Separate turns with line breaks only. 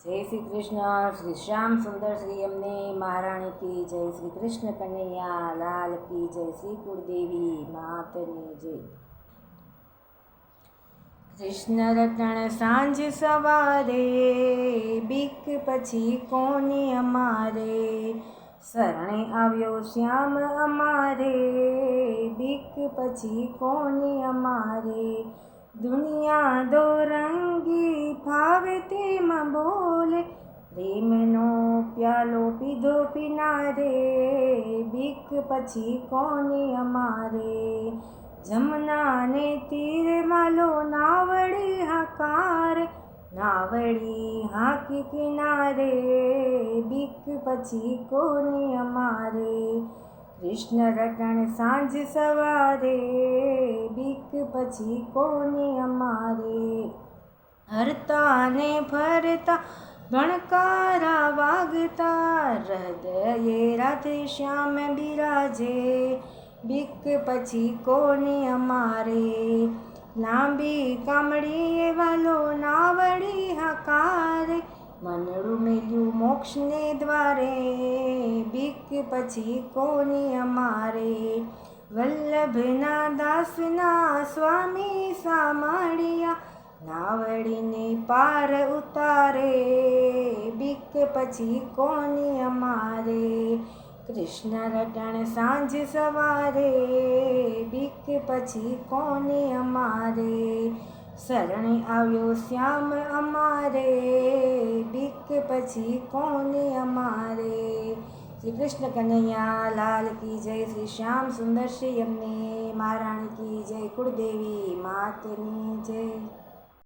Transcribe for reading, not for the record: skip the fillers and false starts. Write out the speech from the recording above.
जय श्री कृष्ण। श्री श्याम सुंदर श्री अम्ने महाराणी की जय। श्री कृष्ण कन्हैया लाल की जय। श्री कुलदेवी मातनी जय। कृष्ण रटण सांझ सवारे, बीक पछी कोने अमारे। शरणे आव्यो श्याम अमारे, बीक पछी कोने अमारे। दुनिया दो रंगी फावे तेम बोले, प्रेमनो प्यालो पीधो पीनारे, बीक पछी कोने अमारे। जमुना ने तीर मालो नावड़ी हाकार, नावड़ी हाकी किनारे, बीक पछी कोने अमारे। कृष्ण रटण सांझ सवारे, बीक पछी कोने अमारे। हरता ने फरता भणकारा वागता, हृदये राधे श्याम बिराजे, बीक पछी कोने अमारे। लांबी कामड़ी वालो नावड़ी हकारे, मनड़ू मेल्यू मोक्ष ने द्वारे, बीक पछी कोने अमारे। वल्लभना दासना स्वामी सामाड़िया, नावड़ी ने पार उतारे, बीक पछी कोने अमारे। कृष्ण रटण सांझ सवारे, बीक पछी कोने अमारे। शरणे आव्यो श्याम अमारे, बीक पछी कोने अमारे। श्री कृष्ण कन्हैया लाल की जय। श्री श्याम सुंदर श्री अम्ने महाराणी की जय। कुलदेवी मातनी जय।